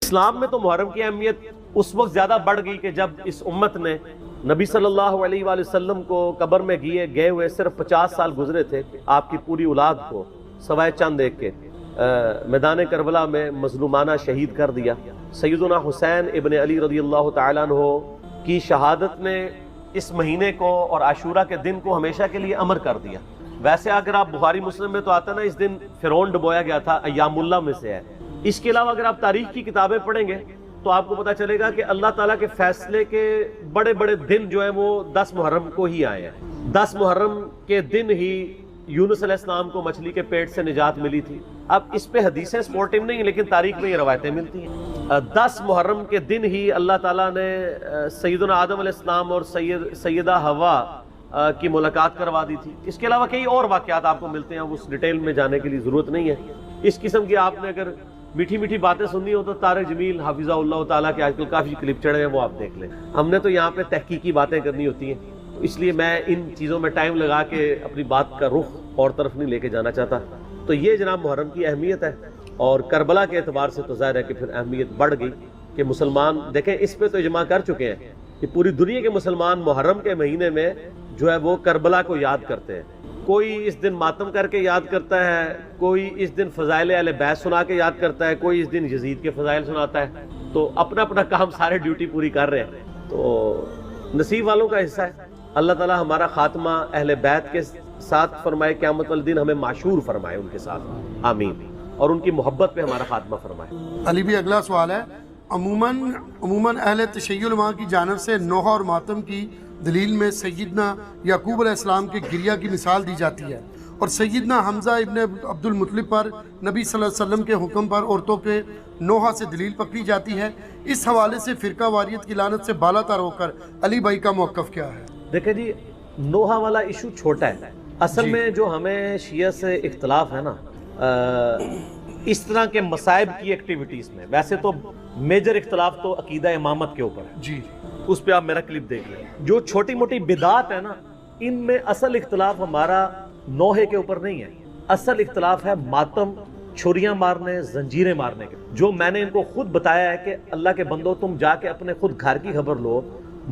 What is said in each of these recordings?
اسلام میں تو محرم کی اہمیت اس وقت زیادہ بڑھ گئی کہ جب اس امت نے نبی صلی اللہ علیہ وآلہ وسلم کو قبر میں گئے ہوئے صرف 50 سال گزرے تھے، آپ کی پوری اولاد کو سوائے چند ایک کے میدان کربلا میں مظلومانہ شہید کر دیا۔ سیدنا حسین ابن علی رضی اللہ تعالیٰ عنہ کی شہادت نے اس مہینے کو اور عاشورہ کے دن کو ہمیشہ کے لیے امر کر دیا۔ ویسے اگر آپ بخاری مسلم میں تو آتا نا اس دن فرعون ڈبویا گیا تھا، ایام اللہ میں سے ہے۔ اس کے علاوہ اگر آپ تاریخ کی کتابیں پڑھیں گے تو آپ کو پتہ چلے گا کہ اللہ تعالیٰ کے فیصلے کے بڑے بڑے دن جو ہیں وہ 10 محرم کو ہی آئے ہیں۔ 10 محرم کے دن ہی یونس علیہ السلام کو مچھلی کے پیٹ سے نجات ملی تھی۔ اب اس پہ حدیثیں سپورٹیو نہیں ہیں لیکن تاریخ میں یہ روایتیں ملتی ہیں۔ 10 محرم کے دن ہی اللہ تعالیٰ نے سیدنا آدم علیہ السلام اور سیدہ حوا کی ملاقات کروا دی تھی۔ اس کے علاوہ کئی اور واقعات آپ کو ملتے ہیں، اس ڈیٹیل میں جانے کے لیے ضرورت نہیں ہے۔ اس قسم کی آپ نے اگر میٹھی میٹھی باتیں سننی ہو تو طارق جمیل حافظہ اللہ تعالیٰ کے آج کل کافی کلپ چڑھے ہیں، وہ آپ دیکھ لیں۔ ہم نے تو یہاں پہ تحقیقی باتیں کرنی ہوتی ہیں، تو اس لیے میں ان چیزوں میں ٹائم لگا کے اپنی بات کا رخ اور طرف نہیں لے کے جانا چاہتا۔ تو یہ جناب محرم کی اہمیت ہے، اور کربلا کے اعتبار سے تو ظاہر ہے کہ پھر اہمیت بڑھ گئی کہ مسلمان دیکھیں اس پہ تو اجماع کر چکے ہیں کہ پوری دنیا کے مسلمان محرم کے مہینے میں جو ہے وہ کربلا کو یاد کرتے ہیں۔ کوئی اس دن ماتم کر کے یاد کرتا ہے، کوئی اس دن فضائل اہل بیت سنا کے یاد کرتا ہے، کوئی اس دن یزید کے فضائل سناتا ہے۔ تو اپنا اپنا کام سارے ڈیوٹی پوری کر رہے ہیں، تو نصیب والوں کا حصہ ہے۔ اللہ تعالیٰ ہمارا خاتمہ اہل بیت کے ساتھ فرمائے، قیامت والے دن ہمیں معشور فرمائے ان کے ساتھ، آمین، اور ان کی محبت پہ ہمارا خاتمہ فرمائے۔ علی بھی اگلا سوال ہے، عموماً اہل تشیع علماء کی جانب سے نوحہ اور ماتم کی دلیل میں سیدنا یعقوب علیہ السلام کے گریہ کی مثال دی جاتی ہے، اور سیدنا حمزہ ابن عبد المطلب پر نبی صلی اللہ علیہ وسلم کے حکم پر عورتوں کے نوحہ سے دلیل پکڑی جاتی ہے۔ اس حوالے سے فرقہ واریت کی لعنت سے بالا تر ہو کر علی بھائی کا موقف کیا ہے؟ دیکھیں جی، نوحہ والا ایشو چھوٹا ہے اصل میں، جو ہمیں شیعہ سے اختلاف ہے نا اس طرح کے مصائب کی ایکٹیویٹیز میں، ویسے تو میجر اختلاف تو عقیدہ امامت کے اوپر ہے جی، اس پہ آپ میرا کلپ دیکھ لیں۔ جو چھوٹی موٹی بدعات ہے نا ان میں اصل اختلاف ہمارا نوحے کے اوپر نہیں ہے، اصل اختلاف ہے ماتم، چھریاں مارنے، زنجیریں مارنے کے۔ جو میں نے ان کو خود بتایا ہے کہ اللہ کے بندو تم جا کے اپنے خود گھر کی خبر لو،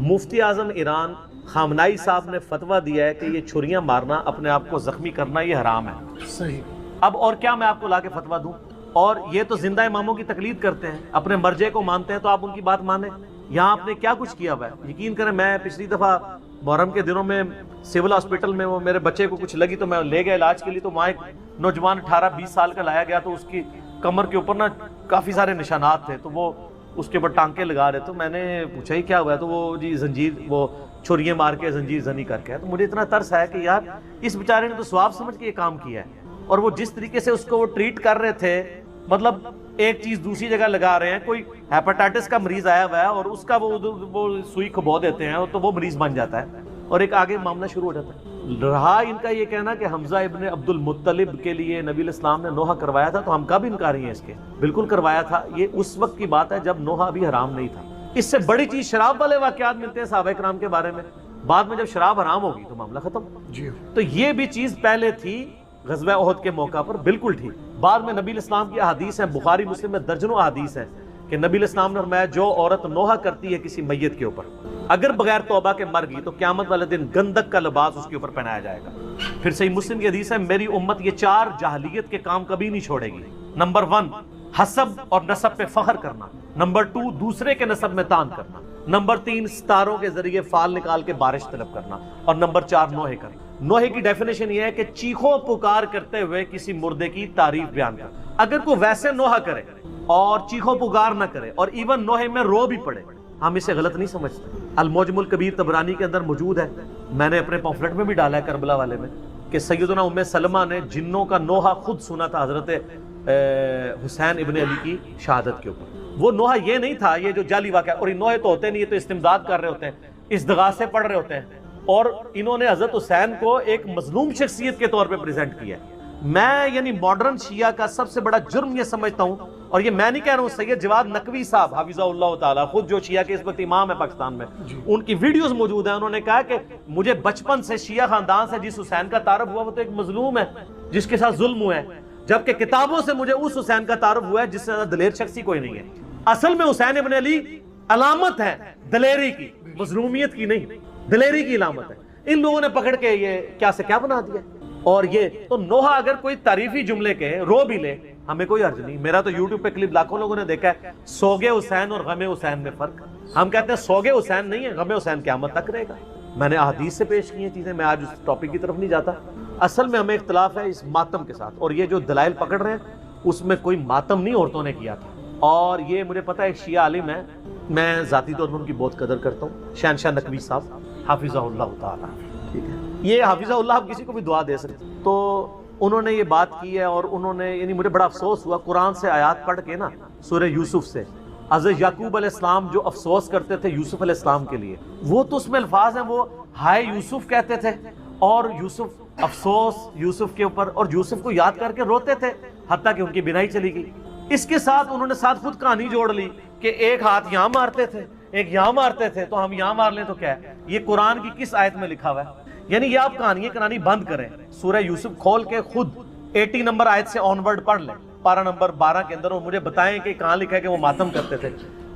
مفتی اعظم ایران خامنائی صاحب نے فتویٰ دیا ہے کہ یہ چھریاں مارنا، اپنے آپ کو زخمی کرنا، یہ حرام ہے۔ صحیح۔ اب اور کیا میں آپ کو لا کے فتویٰ دوں؟ اور یہ تو زندہ اماموں کی تقلید کرتے ہیں، اپنے مرجع کو مانتے ہیں، تو آپ ان کی بات مانیں۔ یہاں آپ نے کیا کچھ کیا ہوا ہے، یقین کریں میں پچھلی دفعہ محرم کے دنوں میں سول ہاسپٹل میں وہ میرے بچے کو کچھ لگی تو میں لے گیا علاج کے لیے، تو وہاں ایک نوجوان 18-20 سال کا لایا گیا، تو اس کی کمر کے اوپر نا کافی سارے نشانات تھے، تو وہ اس کے اوپر ٹانکے لگا رہے، تو میں نے پوچھا ہی کیا ہوا ہے، تو وہ جی زنجیر، وہ چھریاں مار کے زنجیر زنی کر کے۔ تو مجھے اتنا ترس آیا کہ یار اس بیچارے نے تو ثواب سمجھ کے یہ کام کیا ہے، اور وہ جس طریقے سے اس کو وہ ٹریٹ کر رہے تھے، مطلب ایک چیز دوسری جگہ لگا رہے ہیں، کوئی ہیپاٹائٹس کا مریض آیا ہوا ہے اور اس کا وہ سوئی کھبو دیتے ہیں تو وہ مریض بن جاتا ہے اور ایک آگے معاملہ شروع ہو جاتا ہے۔ رہا ان کا یہ کہنا کہ حمزہ ابن عبد المطلب کے لیے نبی علیہ السلام نے نوحہ کروایا تھا، تو ہم کب انکاری ہیں اس کے؟ بالکل کروایا تھا، یہ اس وقت کی بات ہے جب نوحہ ابھی حرام نہیں تھا۔ اس سے بڑی چیز شراب والے واقعات ملتے ہیں صحابہ کرام کے بارے میں، بعد میں جب شراب حرام ہوگی تو معاملہ ختم۔ جی، تو یہ بھی چیز پہلے تھی غزوہ احد کے موقع پر، بالکل ٹھیک۔ بعد میں نبی علیہ السلام کی احادیث ہیں، بخاری مسلم میں درجنوں احادیث ہیں کہ نبی علیہ السلام نے فرمایا جو عورت نوحہ کرتی ہے کسی میت کے اوپر، اگر بغیر توبہ کے مر گئی تو قیامت والے دن گندک کا لباس اس کے اوپر پہنایا جائے گا۔ پھر صحیح مسلم کی حدیث ہے میری امت یہ 4 جاہلیت کے کام کبھی نہیں چھوڑے گی۔ نمبر 1 حسب اور نسب پہ فخر کرنا، نمبر 2 دوسرے کے نسب میں تان کرنا، نمبر 3 ستاروں کے ذریعے فال نکال کے بارش طلب کرنا، اور نمبر 4 نوحے کرنا۔ نوحے کی ڈیفینیشن یہ ہے کہ چیخو پکار کرتے ہوئے کسی مردے کی تعریف بیان کر۔ اگر کوئی ویسے نوحہ کرے اور چیخو پکار نہ کرے اور ایون نوحے میں رو بھی پڑے، ہم اسے غلط نہیں سمجھتے۔ المعجم الکبیر طبرانی کے اندر موجود ہے، میں نے اپنے پامفلٹ میں بھی ڈالا ہے کربلا والے میں، کہ سیدنا ام سلمہ نے جنوں کا نوحہ خود سنا تھا حضرت حسین ابن علی کی شہادت کے اوپر۔ وہ نوحہ یہ نہیں تھا یہ جو جعلی واقعہ، اور یہ نوحے تو ہوتے نہیں، یہ تو استمداد کر رہے ہوتے ہیں، استغاثے پڑھ رہے ہوتے ہیں، اور انہوں نے حضرت حسین کو ایک مظلوم شخصیت کے طور پہ پریزنٹ کیا ہے۔ میں یعنی ماڈرن شیعہ کا سب سے بڑا جرم یہ سمجھتا ہوں، اور یہ میں نہیں کہہ رہا ہوں، سید جواد نقوی صاحب حافظہ اللہ تعالیٰ خود جو شیعہ کے اس وقت امام ہے پاکستان میں، ان کی ویڈیوز موجود ہیں، انہوں نے کہا کہ مجھے بچپن سے شیعہ خاندان سے جس حسین کا تعارف ہوا وہ تو ایک مظلوم ہے جس کے ساتھ ظلم ہوا ہے، جبکہ کتابوں سے مجھے اس حسین کا تعارف ہوا ہے جس سے زیادہ دلیر شخصی کوئی نہیں ہے۔ اصل میں حسین ابن علی علامت ہے دلیری کی، مظلومیت کی نہیں، دلیری کی علامت ہے. ان لوگوں نے پکڑ کے یہ کیا سے کیا بنا دیا. اور یہ تو نوحہ اگر کوئی تعریفی جملے کے رو بھی لے ہمیں کوئی حرج نہیں. میرا تو یوٹیوب پہ کلپ لاکھوں لوگوں نے دیکھا ہے، سوگے حسین اور غم حسین میں فرق. ہم کہتے ہیں سوگے حسین نہیں ہے، غم حسین قیامت تک رہے گا. میں نے احادیث سے پیش کی ہیں چیزیں، میں آج اس ٹاپک کی طرف نہیں جاتا. اصل میں ہمیں اختلاف ہے اس ماتم کے ساتھ، اور یہ جو دلائل پکڑ رہے ہیں اس میں کوئی ماتم نہیں عورتوں نے کیا تھا. اور یہ مجھے پتا ہے ایک شیعہ عالم ہے، میں ذاتی طور پر ان کی بہت قدر کرتا ہوں، شہنشاہ نقوی صاحب حافظہ اللہ تعالیٰ. ٹھیک ہے، یہ حافظہ اللہ آپ کسی کو بھی دعا دے سکتے. تو انہوں نے یہ بات کی ہے، اور انہوں نے یعنی مجھے بڑا افسوس ہوا قرآن سے آیات پڑھ کے نا، سورہ یوسف سے، حضرت یعقوب علیہ السلام جو افسوس کرتے تھے یوسف علیہ السلام کے لیے، وہ تو اس میں الفاظ ہیں، وہ ہائے یوسف کہتے تھے، اور یوسف افسوس یوسف کے اوپر، اور یوسف کو یاد کر کے روتے تھے حتیٰ کہ ان کی بینائی چلی گئی. اس کے ساتھ انہوں نے ساتھ خود کہانی جوڑ لی کہ ایک ہاتھ یہاں مارتے تھے ایک یہاں مارتے تھے، تو ہم یہاں مار لیں تو کیا ہے. یہ قرآن کی کس آیت میں لکھا ہوا ہے؟ یعنی یہ آپ کہانیاں کرانی بند کریں، سورہ یوسف کھول کے خود 80 نمبر آیت سے آن ورڈ پڑھ لیں، پارہ نمبر 12 کے اندر، اور مجھے بتائیں کہ کہاں لکھا ہے کہ وہ ماتم کرتے تھے.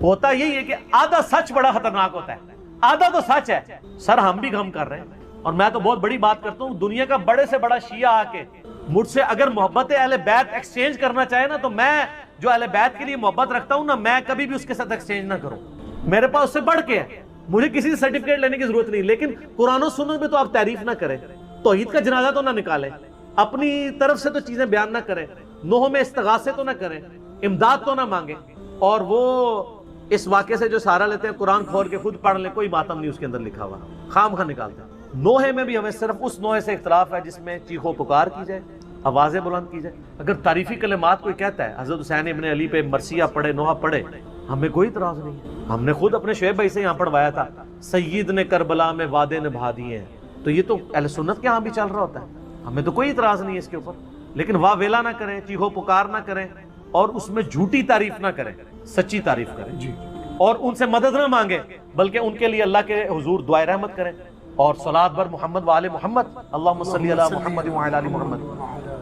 ہوتا یہی ہے کہ آدھا سچ بڑا خطرناک ہوتا ہے، آدھا تو سچ ہے. سر ہم بھی غم کر رہے ہیں، اور میں تو بہت بڑی بات کرتا ہوں، دنیا کا بڑے سے بڑا شیعہ آ کے مجھ سے اگر محبت اہل بیت ایکسچینج کرنا چاہے نا، تو میں جو اہل بیت کے لیے محبت رکھتا ہوں نا، میں کبھی بھی اس کے ساتھ ایکسچینج نہ کروں. میرے پاس اس سے بڑھ کے ہے، مجھے کسی سے سرٹیفکیٹ لینے کی ضرورت نہیں. لیکن قرآن و سنت میں تو آپ تعریف نہ کریں، توحید کا جنازہ تو نہ نکالیں، اپنی طرف سے تو چیزیں بیان نہ کریں، نوح میں استغاثے تو نہ کریں، امداد تو نہ مانگیں. اور وہ اس واقعے سے جو سہارا لیتے ہیں، قرآن کھول کے خود پڑھ لیں، کوئی ماتم نہیں اس کے اندر لکھا ہوا، خام خواہ نکالتے ہیں. نوحے میں بھی ہمیں صرف اس نوحے سے اختلاف ہے جس میں چیخ و پکار کی جائے، آوازیں بلند کی جائے. اگر تعریفی کلمات کوئی کہتا ہے، حضرت حسین ابن علی پہ مرثیہ پڑھے، نوحہ پڑھے، ہمیں کوئی اعتراض نہیں ہے. ہم نے خود اپنے شعیب بھائی سے یہاں پڑھوایا تھا، سید نے کربلا میں وعدے نبھا دیے ہیں. تو یہ تو اہل سنت کے ہاں بھی چل رہا ہوتا ہے، ہمیں تو کوئی اعتراض نہیں ہے اس کے اوپر. لیکن واہ ویلا نہ کریں، چیخو پکار نہ کریں، اور اس میں جھوٹی تعریف نہ کریں، سچی تعریف کریں جی. اور ان سے مدد نہ مانگیں، بلکہ ان کے لیے اللہ کے حضور دعائے رحمت کریں، اور صلاۃ بر محمد وآل محمد، اللہم صلی علی محمد وعلی آل محمد.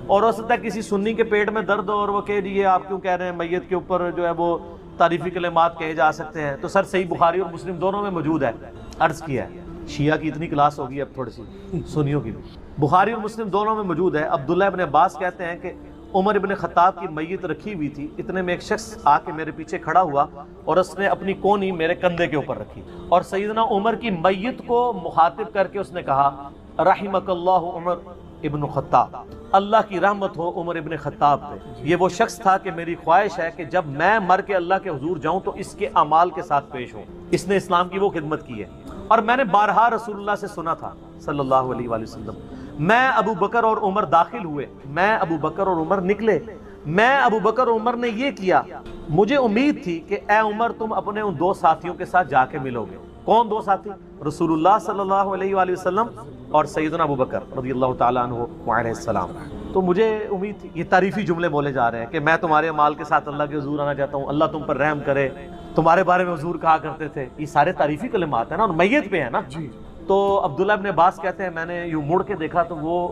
اور ہو سکتا ہے کسی سنی کے پیٹ میں درد ہو اور وہ کہے جی یہ آپ کیوں کہہ رہے ہیں میت کے اوپر جو ہے وہ تعریفی کلمات کہے جا سکتے ہیں. تو سر صحیح بخاری اور مسلم دونوں میں موجود ہے. عرض کیا ہے شیعہ کی اتنی کلاس ہوگی اب تھوڑی سی، سنیوں کی بھی. بخاری اور مسلم دونوں میں موجود ہے. عبداللہ ابن عباس کہتے ہیں کہ عمر ابن خطاب کی میت رکھی ہوئی تھی، اتنے میں ایک شخص آ کے میرے پیچھے کھڑا ہوا اور اس نے اپنی کونی میرے کندھے کے اوپر رکھی، اور سیدنا عمر کی میت کو مخاطب کر کے اس نے کہا رحمک اللہ عمر ابن خطاب، اللہ کی رحمت ہو عمر ابن خطاب پہ. یہ وہ شخص تھا کہ میری خواہش ہے کہ جب میں مر کے اللہ کے حضور جاؤں تو اس کے اعمال کے ساتھ پیش ہوں. اس نے اسلام کی وہ خدمت کی ہے. اور میں نے بارہا رسول اللہ سے سنا تھا صلی اللہ علیہ وآلہ وسلم، میں ابو بکر اور عمر داخل ہوئے، میں ابو بکر اور عمر نکلے، میں ابو بکر اور عمر نے یہ کیا، مجھے امید تھی کہ اے عمر تم اپنے ان دو ساتھیوں کے ساتھ جا کے ملو گے. کون دو ساتھی؟ رسول اللہ صلی اللہ علیہ وآلہ وسلم اور سیدنا ابو بکر رضی اللہ تعالیٰ عنہ وعلیہ السلام. تو مجھے امید تھی. یہ تعریفی جملے بولے جا رہے ہیں کہ میں تمہارے اعمال کے ساتھ اللہ کے حضور آنا چاہتا ہوں، اللہ تم پر رحم کرے، تمہارے بارے میں حضور کہا کرتے تھے. یہ سارے تعریفی کلمات ہیں نا، اور میت پہ ہے نا جی. تو عبداللہ ابن عباس کہتے ہیں میں نے یوں مڑ کے دیکھا تو وہ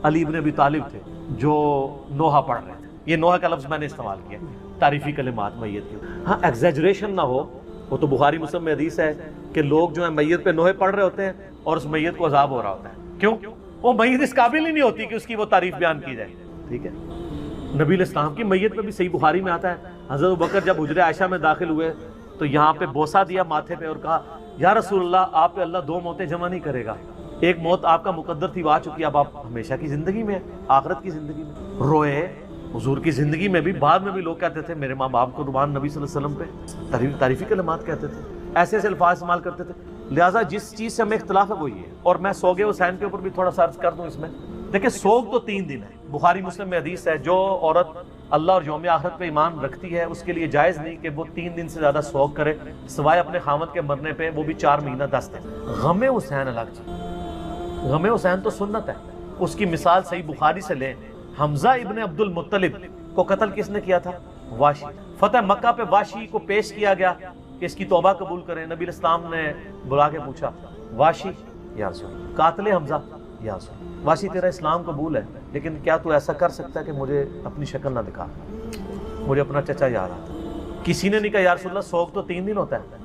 علی ابن ابی طالب تھے جو نوحہ پڑھ رہے تھے. یہ نوحہ کا لفظ میں نے استعمال کیا، تعریفی کلمات میت کی. ہاں ایگزیجریشن نہ ہو، وہ تو بخاری مسلم میں حدیث ہے کہ لوگ جو ہیں میت پہ نوحے پڑھ رہے ہوتے ہیں اور اس میت کو عذاب ہو رہا ہوتا ہے. کیوں؟ وہ میت اس قابل ہی نہیں ہوتی کہ اس کی وہ تعریف بیان کی جائے. ٹھیک ہے، نبی علیہ السلام کی میت پہ بھی صحیح بخاری میں آتا ہے حضرت ابوبکر جب حجرہ عائشہ میں داخل ہوئے تو یہاں پہ بوسہ دیا ماتھے پہ اور کہا یا رسول اللہ آپ پہ اللہ دو موتیں جمع نہیں کرے گا، ایک موت آپ کا مقدر تھی وہ آ چکی، اب آپ ہمیشہ کی زندگی میں آخرت کی زندگی میں. روئے حضور کی زندگی میں بھی، بعد میں بھی لوگ کہتے تھے میرے ماں باپ کو قربان، نبی صلی اللہ علیہ وسلم پہ تعریفی کلمات کہتے تھے، ایسے ایسے الفاظ استعمال کرتے تھے. لہٰذا جس چیز سے ہمیں اختلاف ہے وہ یہ ہے. اور میں سوگ حسین کے اوپر بھی تھوڑا سا عرض کر دوں. اس میں دیکھیں سوگ تو 3 دن ہے، بخاری مسلم میں حدیث ہے جو عورت اللہ اور یوم آخرت پہ ایمان رکھتی ہے اس کے لیے جائز نہیں کہ وہ 3 دن سے زیادہ سوگ کرے سوائے اپنے خامد کے مرنے پہ، وہ بھی 4 مہینہ 10 دن. غم حسین الگ چیز، غم حسین تو سنت ہے. اس کی مثال صحیح بخاری سے لیں، حمزہ ابن عبد المطلب کو قتل کس نے کیا تھا؟ واشی. فتح مکہ پہ واشی کو پیش کیا گیا کہ اس کی توبہ قبول کریں. نبی علیہ السلام نے بلا کے پوچھا واشی یا رسول قاتل حمزہ یا رسول، واشی تیرا اسلام قبول ہے لیکن کیا تو ایسا کر سکتا ہے کہ مجھے اپنی شکل نہ دکھا، مجھے اپنا چچا یاد آتا. کسی نے نہیں کہا یا رسول اللہ سوگ تو 3 دن ہوتا ہے.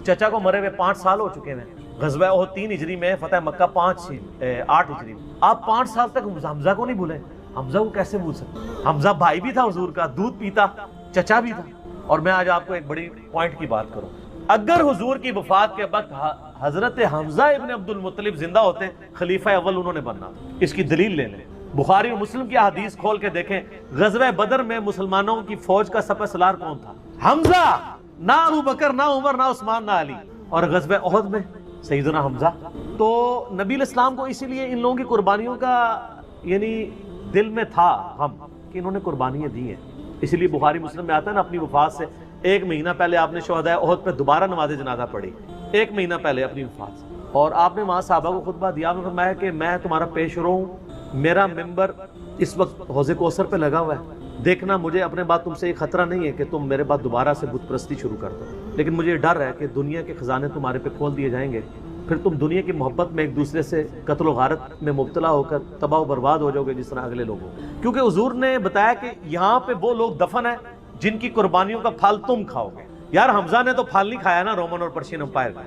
چچا کو مرے ہوئے 5 سال ہو چکے ہیں. غزوہ احد 3 ہجری میں، فتح مکہ 8 ہجری میں. آپ 5 سال تک حمزہ کو نہیں بھولے. حمزہ کو کیسے بھول سکتے؟ حمزہ بھائی بھی تھا حضور کا، دودھ پیتا، چچا بھی تھا. اور میں آج آپ کو ایک بڑی پوائنٹ کی بات کروں. اگر حضور کی وفات کے وقت حضرت حمزہ ابن عبد المطلب زندہ ہوتے، خلیفہ اول انہوں نے بننا. اس کی دلیل لے لیں، بخاری اور مسلم کی حدیث کھول کے دیکھیں. غزوہ بدر میں مسلمانوں کی فوج کا سپہ سالار کون تھا؟ حمزہ. نہ ابو بکر، نہ عمر، نہ عثمان، نہ علی. اور غزوہ احد میں سیدنا حمزہ. تو نبی الاسلام کو اسی لیے ان لوگوں کی قربانیوں کا یعنی دل میں تھا غم کہ انہوں نے قربانیاں دی ہیں. اسی لیے بخاری مسلم میں آتا ہے نا، اپنی وفات سے 1 مہینہ پہلے آپ نے شہداء احد پہ دوبارہ نماز جنازہ پڑھی. 1 مہینہ پہلے اپنی وفات سے. اور آپ نے وہاں صحابہ کو خطبہ دیا. آپ نے فرمایا کہ میں تمہارا پیش رو ہوں، میرا ممبر اس وقت حوض کوثر پہ لگا ہوا ہے. دیکھنا مجھے اپنے بعد تم سے یہ خطرہ نہیں ہے کہ تم میرے بعد دوبارہ سے بت پرستی شروع کر دو، لیکن مجھے یہ ڈر ہے کہ دنیا کے خزانے تمہارے پہ کھول دیے جائیں گے، پھر تم دنیا کی محبت میں ایک دوسرے سے قتل و غارت میں مبتلا ہو کر تباہ و برباد ہو جاؤ گے جس طرح اگلے لوگوں. کیونکہ حضور نے بتایا کہ یہاں پہ وہ لوگ دفن ہیں جن کی قربانیوں کا پھل تم کھاؤ گے. یار حمزہ نے تو پھل نہیں کھایا نا رومن اور پرشین امپائر کا.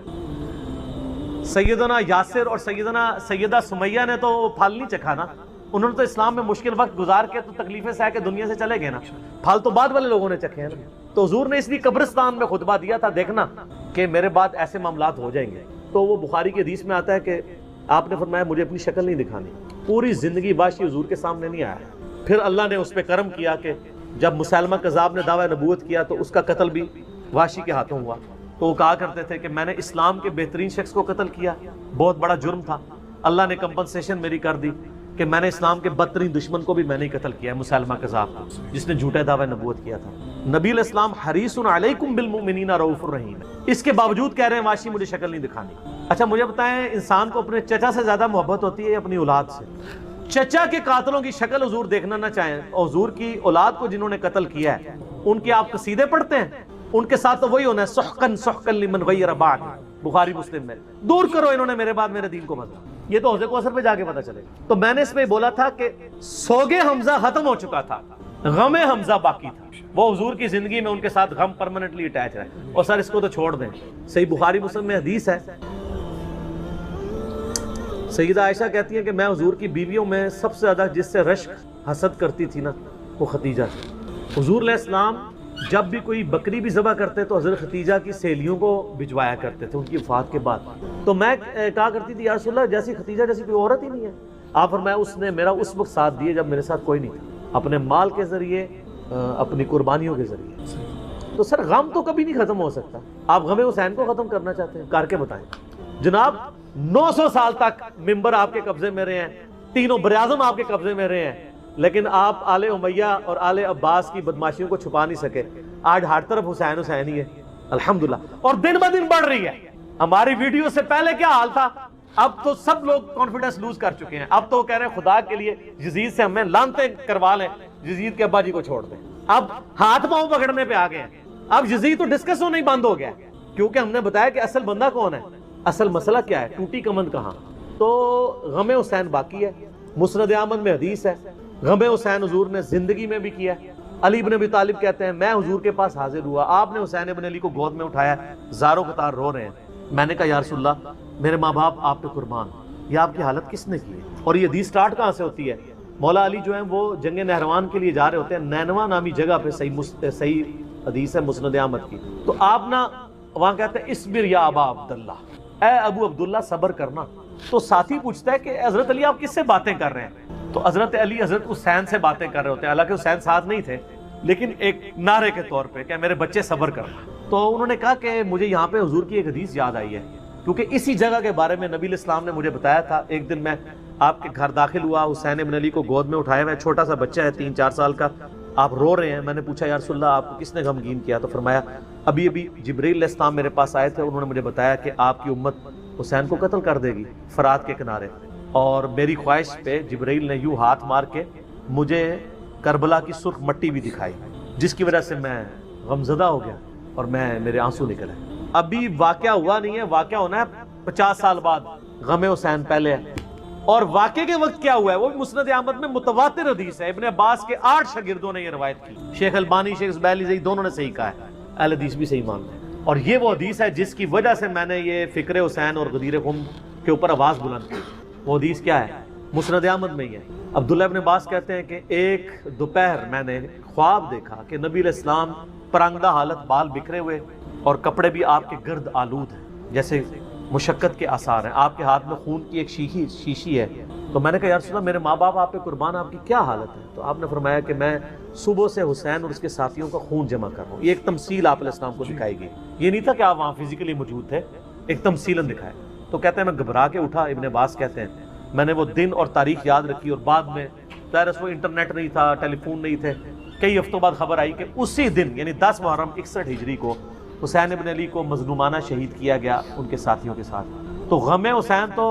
سیدنا یاسر اور سیدہ سمیہ نے تو پھل نہیں چکھا نا. انہوں نے تو اسلام میں مشکل وقت گزار کے تو تکلیفیں سہ کے دنیا سے چلے گئے نا. پھل تو بعد والے لوگوں نے چکھے ہیں نا. تو حضور نے اس لیے قبرستان میں خطبہ دیا تھا، دیکھنا کہ میرے بعد ایسے معاملات ہو جائیں گے. تو وہ بخاری کی حدیث میں آتا ہے کہ آپ نے فرمایا مجھے اپنی شکل نہیں دکھانی. پوری زندگی واشی حضور کے سامنے نہیں آیا. پھر اللہ نے اس پہ کرم کیا کہ جب مسلمہ کذاب نے دعوی نبوت کیا تو اس کا قتل بھی واشی کے ہاتھوں ہوا. تو وہ کہا کرتے تھے کہ میں نے اسلام کے بہترین شخص کو قتل کیا، بہت بڑا جرم تھا. اللہ نے کمپنسیشن میری کر دی کہ میں نے اسلام کے بدترین دشمن کو بھی میں نے قتل کیا ہے، مسلمہ کذاب جس نے جھوٹے دعوی نبوت کیا تھا. نبی الاسلام حریص علیکم بالمؤمنین رؤوف الرحیم. اس کے باوجود کہہ رہے ہیں واشی مجھے شکل نہیں دکھانی. اچھا مجھے بتائیں، انسان کو اپنے چچا سے زیادہ محبت ہوتی ہے یا اپنی اولاد سے؟ چچا کے قاتلوں کی شکل حضور دیکھنا نہ چاہیں، اور حضور کی اولاد کو جنہوں نے قتل کیا ہے ان کے آپ قصیدے پڑھتے ہیں؟ ان کے ساتھ تو وہی ہونا ہے، سحقن سحقن لمن غیر بعد، بخاری مسلم میں. دور کرو انہوں نے میرے بعد میرے دین کو بدلا. یہ تو حوض کوثر پہ جا کے پتہ چلے گا. تو میں نے اس میں بولا تھا کہ سوگے حمزہ ختم ہو چکا تھا، غم حمزہ باقی تھا. وہ حضور کی زندگی میں ان کے ساتھ غم پرماننٹلی اٹیچ ہے. اور سر اس کو تو چھوڑ دیں. صحیح بخاری مسلم میں حدیث ہے، سیدہ عائشہ کہتی ہیں کہ میں حضور کی بیویوں میں سب سے زیادہ جس سے رشک حسد کرتی تھی نا وہ ختیجہ تھی. حضور علیہ السلام جب بھی کوئی بکری بھی ذبح کرتے تو حضرت ختیجہ کی سہیلیوں کو بھجوایا کرتے تھے ان کی وفات کے بعد. تو میں کہا کرتی تھی یا رسول اللہ جیسی ختیجہ جیسی کوئی عورت ہی نہیں ہے. آپ فرمایا اس نے میرا اس وقت ساتھ دیے جب میرے ساتھ کوئی نہیں تھا، اپنے مال کے ذریعے، اپنی قربانیوں کے ذریعے. تو سر غم تو کبھی نہیں ختم ہو سکتا. آپ غم حسین کو ختم کرنا چاہتے ہیں، کر کے بتائیں. جناب 900 سال تک ممبر آپ کے قبضے میں رہے ہیں، تینوں براعظم آپ کے قبضے میں رہے ہیں، لیکن آپ آل امیہ اور آل عباس کی بدماشیوں کو چھپا نہیں سکے. آج ہر طرف حسین حسین ہی ہے الحمدللہ، اور دن بہ دن بڑھ رہی ہے. ہماری ویڈیو سے پہلے کیا حال تھا، اب تو سب لوگ کانفیڈنس لوز کر چکے ہیں. اب تو کہہ رہے ہیں خدا کے لیے یزید سے ہمیں لعنتیں کروا لیں، یزید کے ابا جی کو چھوڑ دیں. اب ہاتھ پاؤں پکڑنے پہ آ گئے ہیں. اب یزید تو ڈسکس ہونا ہی بند ہو گیا، کیونکہ ہم نے بتایا کہ اصل بندہ کون ہے، اصل مسئلہ کیا ہے، ٹوٹی کمند کہاں. تو غم حسین باقی ہے. مسند احمد میں حدیث ہے غم حسین حضور نے زندگی میں بھی کیا ہے. علی بن ابی طالب کہتے ہیں میں حضور کے پاس حاضر ہوا، آپ نے حسین بن علی کو گود میں اٹھایا، زاروں قطار رو رہے ہیں. میں نے کہا یا رسول اللہ میرے ماں باپ آپ پہ قربان، یہ آپ کی حالت کس نے کی ہے؟ اور یہ حدیث سٹارٹ کہاں سے ہوتی ہے؟ مولا علی جو ہیں وہ جنگ نہروان کے لیے جا رہے ہوتے ہیں، نینوا نامی جگہ پہ. صحیح حدیث ہے مسند احمد کی. تو آپ نا وہاں کہتے ہیں اسبر یا ابا عبداللہ، اے ابو عبداللہ صبر کرنا. تو ساتھی پوچھتا ہے کہ حضرت علی آپ کس سے باتیں کر رہے ہیں؟ تو حضرت علی حضرت حسین سے باتیں کر رہے ہوتے ہیں، حالانکہ حسین ساتھ نہیں تھے، لیکن ایک نعرے کے طور پہ کہ میرے بچے صبر کرنا. تو انہوں نے کہا کہ مجھے یہاں پہ حضور کی ایک حدیث یاد آئی ہے، کیونکہ اسی جگہ کے بارے میں نبی الاسلام نے مجھے بتایا تھا. ایک دن میں آپ کے گھر داخل ہوا، حسین بن علی کو گود میں اٹھایا ہوا ہے، چھوٹا سا بچہ ہے 3-4 سال کا، آپ رو رہے ہیں. میں نے پوچھا یا رسول اللہ آپ کو کس نے غمگین کیا؟ تو فرمایا ابھی جبرائیل علیہ السلام میرے پاس آئے تھے، انہوں نے مجھے بتایا کہ آپ کی امت حسین کو قتل کر دے گی فرات کے کنارے، اور میری خواہش پہ جبرائیل نے یوں ہاتھ مار کے مجھے کربلا کی سرخ مٹی بھی دکھائی، جس کی وجہ سے میں غمزدہ ہو گیا اور میرے آنسو نکلے. ابھی واقعہ ہوا نہیں ہے، واقعہ ہونا ہے 50 سال بعد. غم حسین پہلے ہے، اور واقعے کے وقت کیا ہوا ہے وہ بھی مسند احمد میں متواتر حدیث ہے. ابن عباس کے 8 شاگردوں نے یہ روایت کی. شیخ البانی، شیخ زبیلی دونوں نے صحیح کہا ہے. اہل حدیث بھی صحیح مانتے ہیں. اور یہ وہ حدیث ہے جس کی وجہ سے میں نے یہ فکر حسین اور غدیر خم کے اوپر آواز بلند کی. وہ حدیث کیا ہے؟ مسند احمد میں ہی ہے. عبداللہ ابن عباس کہتے ہیں کہ ایک دوپہر میں نے خواب دیکھا کہ نبی علیہ السلام پرانگدہ حالت، بال بکھرے ہوئے اور کپڑے بھی آپ کے گرد آلود ہیں، جیسے مشقت کے آثار ہیں. آپ کے ہاتھ میں خون کی ایک شیشی ہے. تو میں نے کہا یا رسول اللہ میرے ماں باپ آپ پہ قربان، آپ کی کیا حالت ہے؟ تو آپ نے فرمایا کہ میں صبح سے حسین اور اس کے ساتھیوں کا خون جمع کر رہا ہوں. یہ ایک تمثیل آپ علیہ السلام کو دکھائی گئی. یہ نہیں تھا کہ آپ وہاں فزیکلی موجود تھے، ایک تمثیلاً دکھایا. تو کہتے ہیں میں گھبرا کے اٹھا. ابن عباس کہتے ہیں میں نے وہ دن اور تاریخ یاد رکھی، اور بعد میں ظاہر وہ انٹرنیٹ نہیں تھا، ٹیلی فون نہیں تھے. کئی ہفتوں بعد خبر آئی کہ اسی دن یعنی 10 محرم 61 ہجری کو حسین ابن علی کو مظلومانہ شہید کیا گیا ان کے ساتھیوں کے ساتھ. تو غم حسین تو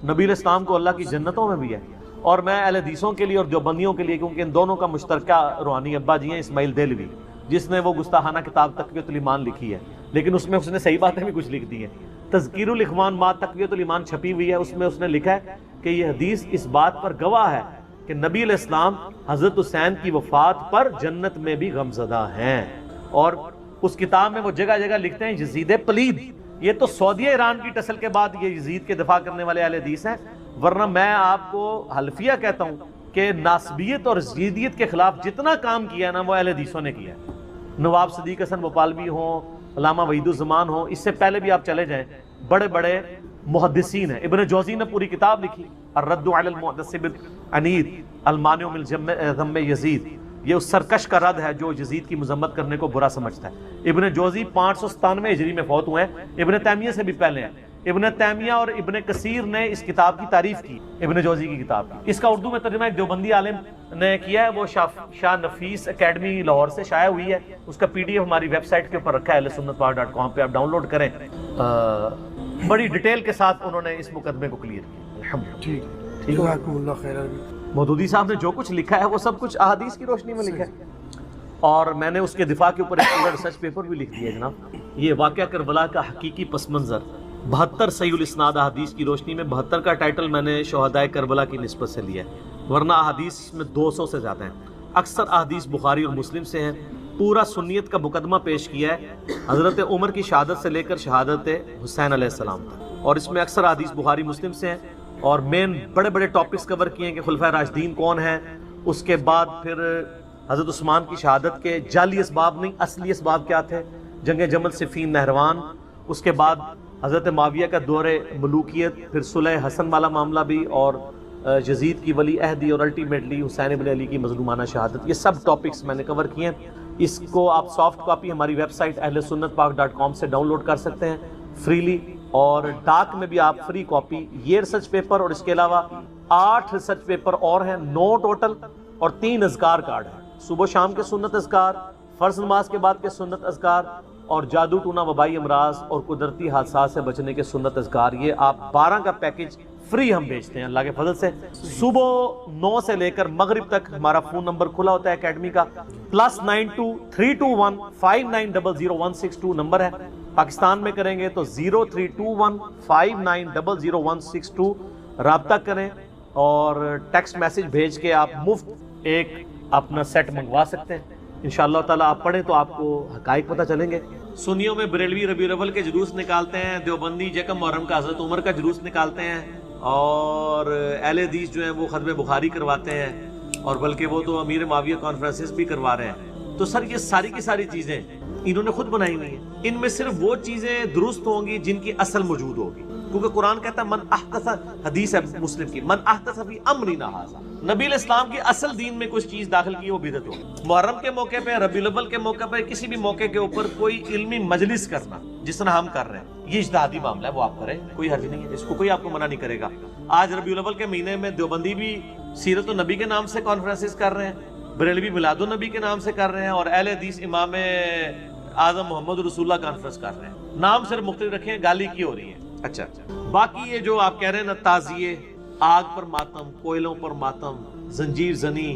نبی علیہ السلام کو اللہ کی جنتوں میں بھی ہے. اور میں اہل حدیثوں کے لیے اور دیوبندیوں کے لیے، کیونکہ ان دونوں کا مشترکہ روحانی ابا جی ہیں اسماعیل دہلوی، جس نے وہ گستاخانہ کتاب تقویۃ الایمان لکھی ہے، لیکن اس میں اس نے صحیح باتیں بھی کچھ لکھ دی ہیں. تذکیر الاخوان ما تقویۃ الایمان چھپی ہوئی ہے، اس میں اس نے لکھا ہے کہ یہ حدیث اس بات پر گواہ ہے کہ نبی علیہ السلام حضرت حسین کی وفات پر جنت میں بھی غمزدہ ہیں. اور اس کتاب میں وہ جگہ جگہ لکھتے ہیں یزید پلید. یہ تو سعودیہ ایران کی ٹسل کے بعد یہ یزید کے دفاع کرنے والے اہل حدیث ہیں، ورنہ میں آپ کو حلفیہ کہتا ہوں کہ ناسبیت اور یزیدیت کے خلاف جتنا کام کیا نا وہ اہل حدیثوں نے کیا ہے. نواب صدیق حسن بھوپالوی ہوں، علامہ وحید الزمان ہوں، اس سے پہلے بھی آپ چلے جائیں، بڑے بڑے محدثین ہیں. ابن جوزی نے پوری کتاب لکھی الرد علی المعتصب العنید المانع من ذم یزید. یہ اس سرکش کا رد ہے جو یزید کی مذمت کرنے کو برا سمجھتا ہے. ابن جوزی 597 ہجری میں فوت ہوئے ہیں، ابن تیمیہ سے بھی پہلے ہیں. ابن تیمیہ اور ابن کثیر نے اس کتاب کی تعریف کی، ابن جوزی کی کتاب کی. اس کا اردو میں ترجمہ ایک دیوبندی عالم نے کیا ہے، وہ شاہ نفیس اکیڈمی لاہور سے شائع ہوئی ہے. اس کا PDF ہماری ویب سائٹ کے اوپر رکھا ہے ahlsunnatpar.com پہ، آپ ڈاؤن لوڈ کریں. بڑی ڈیٹیل کے ساتھ انہوں نے اس مقدمے کو کلیئر کیا. الحمدللہ. ٹھیک ہے، جزاکم اللہ خیر. مودودی صاحب نے جو کچھ لکھا ہے وہ سب کچھ احادیث کی روشنی میں لکھا ہے، اور میں نے اس کے دفاع کے اوپر ایک پورا ریسرچ پیپر بھی لکھ دیا ہے جناب. یہ واقعہ کربلا کا حقیقی پس منظر 72 صحیح الاسناد احادیث کی روشنی میں. 72 کا ٹائٹل میں نے شہدائے کربلا کی نسبت سے لیا ہے، ورنہ احادیث میں 200 سے زیادہ ہیں. اکثر احادیث بخاری اور مسلم سے ہیں. پورا سنیت کا مقدمہ پیش کیا ہے حضرت عمر کی شہادت سے لے کر شہادت حسین علیہ السلام تک، اور اس میں اکثر احادیث بخاری مسلم سے ہیں. اور مین بڑے بڑے ٹاپکس کور کیے ہیں کہ خلفائے راشدین کون ہیں، اس کے بعد پھر حضرت عثمان کی شہادت کے جعلی اسباب نہیں اصلی اسباب کیا تھے، جنگ جمل، صفین، نہروان، اس کے بعد حضرت معاویہ کا دور ملوکیت، پھر صلح حسن والا معاملہ بھی، اور یزید کی ولی عہدی، اور الٹیمیٹلی حسین ابن علی کی مظلومانہ شہادت. یہ سب ٹاپکس میں نے کور کیے ہیں. اس کو آپ سافٹ کاپی ہماری ویب سائٹ ahlsunnatpar.com سے ڈاؤن لوڈ کر سکتے ہیں فریلی، اور ڈاک میں بھی آپ فری کاپی. یہ ریسرچ پیپر اور اس کے علاوہ 8 ریسرچ پیپر اور ہیں، 9 ٹوٹل، اور 3 اذکار کارڈ ہیں. صبح شام کے سنت اذکار، فرض نماز کے بعد کے سنت اذکار، اور جادو ٹونا، وبائی امراض اور قدرتی حادثات سے بچنے کے سنت اذکار. یہ آپ 12 کا پیکج فری ہم بیچتے ہیں اللہ کے فضل سے. صبح 9 سے لے کر مغرب تک ہمارا فون نمبر کھلا ہوتا ہے اکیڈمی کا، +92 321 5900 نمبر ہے. پاکستان میں کریں گے تو 0321 5900 رابطہ کریں، اور ٹیکسٹ میسج بھیج کے آپ مفت ایک اپنا سیٹ منگوا سکتے ہیں. انشاءاللہ تعالیٰ آپ پڑھیں تو آپ کو حقائق پتہ چلیں گے. سنیوں میں بریلوی ربیع الاول کے جلوس نکالتے ہیں، دیوبندی یکم محرم کا حضرت عمر کا جلوس نکالتے ہیں، اور اہل حدیث جو ہیں وہ ختم بخاری کرواتے ہیں، اور بلکہ وہ تو امیر معاویہ کانفرنسز بھی کروا رہے ہیں. تو سر یہ ساری کی ساری چیزیں انہوں نے خود بنائی ہوئی ہیں. ان میں صرف وہ چیزیں درست ہوں گی جن کی اصل موجود ہوگی، کیونکہ قرآن کہتا ہے من احدث، حدیث ہے مسلم کی، من احدث فی امرنا ھذا. نبی علیہ السلام کی اصل دین میں کچھ چیز داخل کی وہ بدعت ہوگی. محرم کے موقع پہ، ربیع الاول کے موقع پہ، کسی بھی موقع کے اوپر کوئی علمی مجلس کرنا جس طرح ہم کر رہے ہیں، یہ اجتہادی معاملہ ہے، وہ آپ کریں، کوئی حرج نہیں ہے، اس کو کوئی آپ کو منع نہیں کرے گا. آج ربیع الاول کے مہینے میں دیوبندی بھی سیرت النبی کے نام سے کانفرنسز کر رہے ہیں، بریلوی میلاد النبی کے نام سے کر رہے ہیں، اور اہل حدیث امام اعظم محمد رسول اللہ کانفرنس کر رہے ہیں. نام صرف مختلف رکھے ہیں، گالی کی ہو رہی ہے. اچھا باقی یہ جو آپ کہہ رہے ہیں نا، تعزیے، آگ پر ماتم، کوئلوں پر ماتم، زنجیر زنی،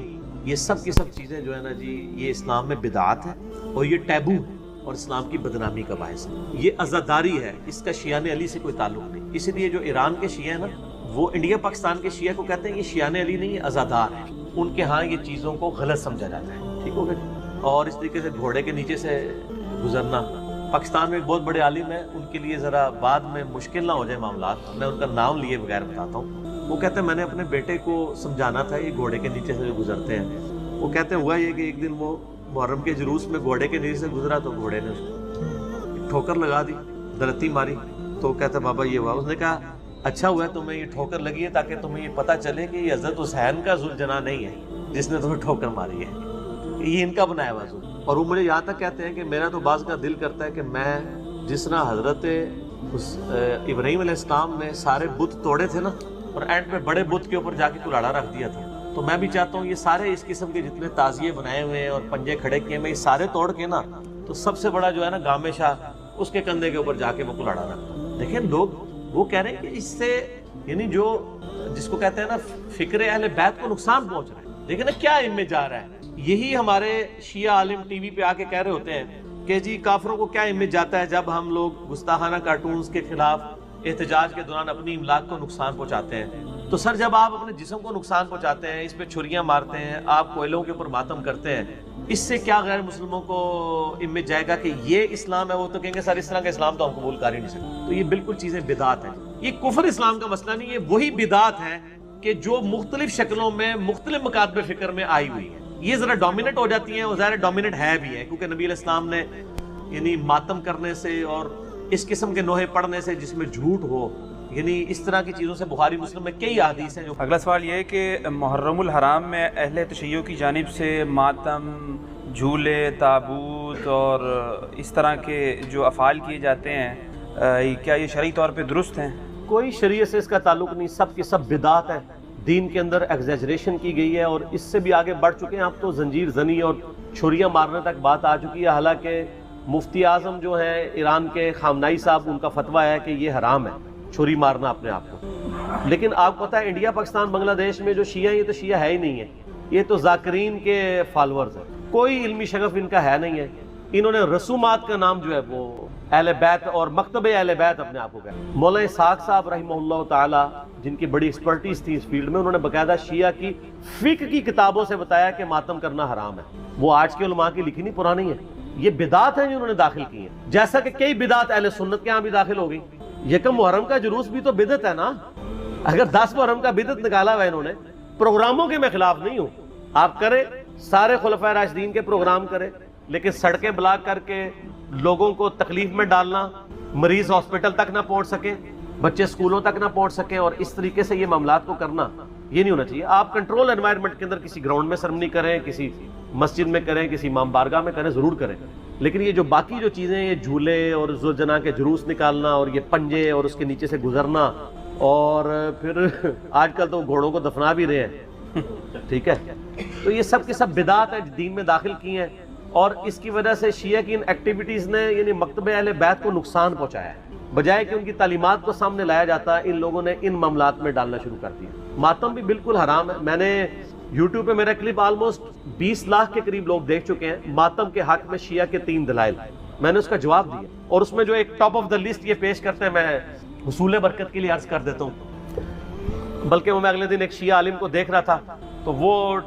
یہ سب کی سب چیزیں جو ہے نا جی، یہ اسلام میں بدعات ہے، اور یہ ٹیبو ہے، اور اسلام کی بدنامی کا باعث ہے. یہ عزاداری ہے، اس کا شیعان علی سے کوئی تعلق نہیں. اسی لیے جو ایران کے شیعہ ہیں نا، وہ انڈیا پاکستان کے شیعہ کو کہتے ہیں یہ شیعان علی نہیں، یہ عزادار ہیں. ان کے ہاں یہ چیزوں کو غلط سمجھا جاتا ہے. ٹھیک ہو گیا جی. اور اس طریقے سے گھوڑے کے نیچے سے گزرنا. پاکستان میں ایک بہت بڑے عالم ہیں, ان کے لیے ذرا بعد میں مشکل نہ ہو جائے معاملات, میں ان کا نام لیے بغیر بتاتا ہوں. وہ کہتے ہیں میں نے اپنے بیٹے کو سمجھانا تھا, یہ گھوڑے کے نیچے سے جو گزرتے ہیں, وہ کہتے ہیں ہوا یہ کہ ایک دن وہ محرم کے جلوس میں گھوڑے کے نیچے سے گزرا تو گھوڑے نے اس کو ٹھوکر لگا دی, درتی ماری. تو وہ کہتا ہے بابا یہ ہوا. اس نے کہا اچھا ہوا تمہیں یہ ٹھوکر لگی ہے تاکہ تمہیں یہ پتہ چلے کہ یہ حضرت حسین کا ذوالجناح نہیں ہے جس نے تمہیں ٹھوکر ماری ہے, یہ ان کا بنایا ہوا ظلم. اور وہ مجھے یہاں تک کہتے ہیں کہ میرا تو بعض کا دل کرتا ہے کہ میں جس طرح حضرت ابراہیم علیہ السلام نے سارے بت توڑے تھے نا, اور اینڈ پہ بڑے بت کے اوپر جا کے کلاڑا رکھ دیا تھا, تو میں بھی چاہتا ہوں یہ سارے اس قسم کے جتنے تازیے بنائے ہوئے ہیں اور پنجے کھڑے کیے میں یہ سارے توڑ کے نا, تو سب سے بڑا جو ہے نا گامے شاہ, اس کے کندھے کے اوپر جا کے وہ کلاڑا رکھتا ہوں. دیکھیں لوگ وہ کہہ رہے ہیں کہ اس سے یعنی جو جس کو کہتے ہیں نا فکر اہل بیت کو نقصان پہنچ رہا ہے. دیکھیں نا کیا امیج جا رہا ہے. یہی ہمارے شیعہ عالم ٹی وی پہ آ کے کہہ رہے ہوتے ہیں کہ جی کافروں کو کیا امیج جاتا ہے جب ہم لوگ گستاخانہ کارٹونز کے خلاف احتجاج کے دوران اپنی املاک کو نقصان پہنچاتے ہیں. تو سر جب آپ اپنے جسم کو نقصان پہنچاتے ہیں, اس پہ چھریاں مارتے ہیں, آپ کوئلوں کے اوپر ماتم کرتے ہیں, اس سے کیا غیر مسلموں کو امیج جائے گا کہ یہ اسلام ہے؟ وہ تو کہیں گے سر اس طرح کا اسلام تو ہم قبول کر ہی نہیں سکتے. تو یہ بالکل چیزیں بدعت ہیں. یہ کفر اسلام کا مسئلہ نہیں, یہ وہی بدعت ہے کہ جو مختلف شکلوں میں مختلف مکاتب فکر میں آئی ہوئی ہے. یہ ذرا ڈومیننٹ ہو جاتی ہیں, اور ظاہر ڈومیننٹ ہے بھی ہے کیونکہ نبی علیہ السلام نے یعنی ماتم کرنے سے اور اس قسم کے نوحے پڑھنے سے جس میں جھوٹ ہو, یعنی اس طرح کی چیزوں سے بخاری مسلم میں کئی احادیث ہیں. جو اگلا سوال یہ ہے کہ محرم الحرام میں اہل تشیع کی جانب سے ماتم, جھولے, تابوت اور اس طرح کے جو افعال کیے جاتے ہیں, کیا یہ شرعی طور پہ درست ہیں؟ کوئی شریعت سے اس کا تعلق نہیں, سب کی سب بدعات ہے. دین کے اندر ایگزیجریشن کی گئی ہے اور اس سے بھی آگے بڑھ چکے ہیں. اب تو زنجیر زنی اور چھریاں مارنے تک بات آ چکی ہے. حالانکہ مفتی اعظم جو ہیں ایران کے خامنائی صاحب, ان کا فتویٰ ہے کہ یہ حرام ہے چھری مارنا اپنے آپ کو. لیکن آپ کو پتہ ہے انڈیا, پاکستان, بنگلہ دیش میں جو شیعہ ہیں یہ تو شیعہ ہے ہی نہیں ہے, یہ تو ذاکرین کے فالورز ہیں. کوئی علمی شغف ان کا ہے نہیں ہے. انہوں نے رسومات کا نام جو ہے وہ اہل بیت اور مکتب اہل بیت اپنے آپ کو کہا. مولانا اسحاق صاحب رحمہ اللہ تعالی جن کی بڑی ایکسپرٹیز تھی اس فیلڈ میں, انہوں نے باقاعدہ شیعہ کی فقہ کی کتابوں سے بتایا کہ ماتم کرنا حرام ہے. وہ آج کے علماء کی لکھی نہیں, پرانی ہے. یہ بدعات ہیں جو انہوں نے داخل کی ہیں, جیسا کہ کئی بدعات اہل سنت کے ہاں بھی داخل ہو گئی. یکم محرم کا جلوس بھی تو بدعت ہے نا. اگر 10 محرم کا بدعت نکالا ہوا انہوں نے, پروگراموں کے میں خلاف نہیں ہوں, آپ کریں, سارے خلفائے راشدین کے پروگرام کریں, لیکن سڑکیں بلاک کر کے لوگوں کو تکلیف میں ڈالنا, مریض ہاسپٹل تک نہ پہنچ سکیں, بچے اسکولوں تک نہ پہنچ سکیں, اور اس طریقے سے یہ معاملات کو کرنا, یہ نہیں ہونا چاہیے. آپ کنٹرول انوائرمنٹ کے اندر کسی گراؤنڈ میں سرمنی کریں, کسی مسجد میں کریں, کسی امام بارگاہ میں کریں, ضرور کریں. لیکن یہ جو باقی جو چیزیں, یہ جھولے اور ذوالجناح کے جلوس نکالنا اور یہ پنجے اور اس کے نیچے سے گزرنا, اور پھر آج کل تو گھوڑوں کو دفنا بھی رہے ہیں, ٹھیک ہے, تو یہ سب کی سب بدعات ہیں دین میں داخل کی ہیں. اور اس کی وجہ سے شیعہ کی ان ایکٹیویٹیز نے یعنی مکتب اہل بیت کو نقصان پہنچایا ہے. بجائے کہ ان کی تعلیمات کو سامنے لایا جاتا, ان لوگوں نے ان معاملات میں ڈالنا شروع کر دیا. ماتم بھی بالکل حرام ہے. میں نے یوٹیوب پہ میرا کلپ آلموسٹ 20 لاکھ کے قریب لوگ دیکھ چکے ہیں. ماتم کے حق میں شیعہ کے 3 دلائل, میں نے اس کا جواب دیا, اور اس میں جو ایک ٹاپ آف دا لسٹ یہ پیش کرتے ہیں, میں حصول برکت کے لیے عرض کر دیتا ہوں. بلکہ میں اگلے دن ایک شیعہ عالم کو دیکھ رہا تھا, تو وہ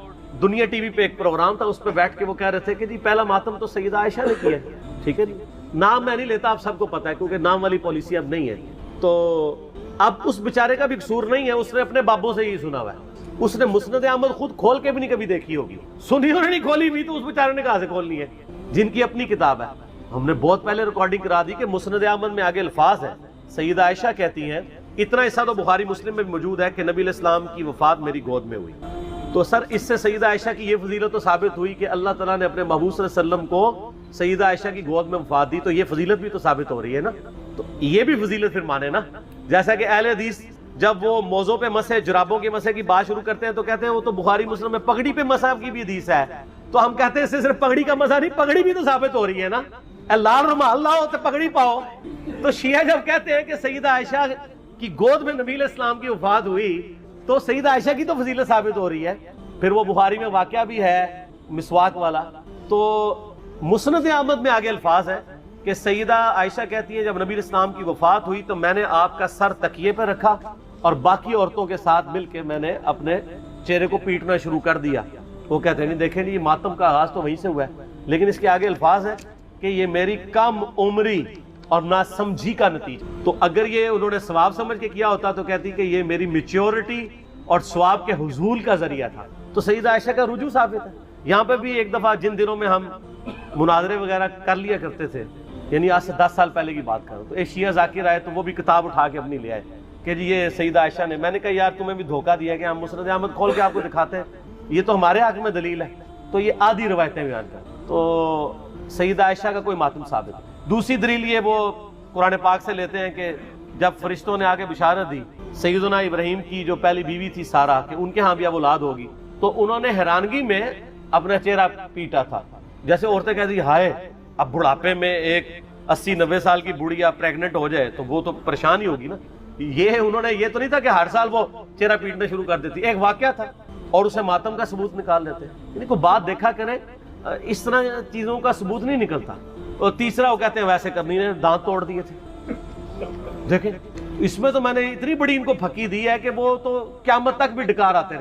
دنیا ٹی وی پہ ایک پروگرام تھا, اس پہ بیٹھ کے وہ کہہ رہے تھے کہ جی پہلا ماتم تو سیدہ عائشہ نے کیا ہے. ٹھیک ہے جی, نام میں نہیں لیتا, آپ سب کو پتا ہے, کیونکہ نام والی پالیسی اب نہیں ہے. تو اب اس بیچارے کا بھی قصور نہیں ہے, اس نے اپنے بابوں سے ہی سنا ہوا ہے. اس نے مسند احمد خود کھول کے بھی نہیں کبھی دیکھی ہوگی, سنی اور نہیں کھولی بھی, تو اس بیچارے نے کہاں سے کھولنی ہے, جن کی اپنی کتاب ہے. ہم نے بہت پہلے ریکارڈنگ کرا دی کہ مسند احمد میں آگے الفاظ ہیں, سیدہ عائشہ کہتی ہیں, اتنا حصہ تو بخاری مسلم میں بھی موجود ہے کہ نبی علیہ السلام کی وفات میری گود میں ہوئی. تو سر اس سے سیدہ عائشہ کی یہ فضیلت تو ثابت ہوئی کہ اللہ تعالیٰ نے اپنے محبوب صلی اللہ علیہ وسلم کو سیدہ عائشہ کی گود میں وفات دی, تو یہ فضیلت بھی تو ثابت ہو رہی ہے نا. تو یہ بھی فضیلت پھر مانے نا. جیسا کہ اہل حدیث جب وہ موضوع پہ مسح, جرابوں کے مسح کی بات شروع کرتے ہیں تو کہتے ہیں وہ تو بخاری مسلم میں پگڑی پہ مسح کی بھی حدیث ہے. تو ہم کہتے ہیں اس سے صرف پگڑی کا مسح نہیں, پگڑی بھی تو ثابت ہو رہی ہے نا. لال رومال لاؤ تو پگڑی پاؤ. تو شیعہ جب کہتے ہیں کہ سیدہ عائشہ کی گود میں نبی علیہ السلام کی وفات ہوئی, تو سیدہ عائشہ کی تو فضیلت ثابت ہو رہی ہے. پھر وہ بخاری میں واقعہ بھی ہے مسواک والا. تو مسند احمد میں آگے الفاظ ہے کہ سیدہ عائشہ کہتی ہے جب نبی علیہ السلام کی وفات ہوئی تو میں نے آپ کا سر تکیے پہ رکھا اور باقی عورتوں کے ساتھ مل کے میں نے اپنے چہرے کو پیٹنا شروع کر دیا. وہ کہتے ہیں نہیں دیکھیں یہ ماتم کا آغاز تو وہیں سے ہوا ہے, لیکن اس کے آگے الفاظ ہے کہ کہ یہ میری کم عمری اور ناسمجھی کا نتیجہ. تو اگر یہ انہوں نے ثواب سمجھ کے کیا ہوتا تو کہتی کہ یہ میری میچیورٹی اور ثواب کے حصول کا ذریعہ تھا. تو سیدہ عائشہ کا رجوع ثابت ہے. یہاں پہ بھی ایک دفعہ جن دنوں میں ہم مناظرے وغیرہ کر لیا کرتے تھے، یعنی آج سے 10 سال پہلے کی بات کروں، تو ایک شیعہ ذاکر آئے تو وہ بھی کتاب اٹھا کے اپنی لے آئے کہ جی یہ سیدہ عائشہ نے. میں نے کہا یار تمہیں بھی دھوکہ دیا کہ ہم مسند احمد کھول کے آپ کو دکھاتے ہیں، یہ تو ہمارے حق میں دلیل ہے. تو یہ آدھی روایتیں بیان کر. تو سیدہ عائشہ کا کوئی ماتم ثابت ہے. دوسری دلیل یہ وہ قرآن پاک سے لیتے ہیں کہ جب فرشتوں نے آ کے بشارت دی سیدنا ابراہیم کی جو پہلی بیوی تھی سارہ کہ ان کے ہاں بھی اب اولاد ہوگی، تو انہوں نے حیرانگی میں اپنا چہرہ پیٹا تھا. جیسے عورتیں کہتی ہیں ہائے اب بڑھاپے میں ایک 80-90 سال کی بڑھیا پریگننٹ ہو جائے تو وہ تو پریشان ہی ہوگی نا. یہ انہوں نے یہ تو نہیں تھا کہ ہر سال وہ چہرہ پیٹنا شروع کر دیتی، ایک واقعہ تھا اور اسے ماتم کا ثبوت نکال لیتے. یعنی کوئی بات دیکھا کریں، اس طرح چیزوں کا ثبوت نہیں نکلتا. اور تیسرا وہ کہتے ہیں ویسے کرنی نے دانت توڑ دیے تھے. دیکھیں اس میں تو میں نے اتنی بڑی ان کو پھکی دی ہے کہ وہ تو قیامت تک بھی ڈکار آتے رہے.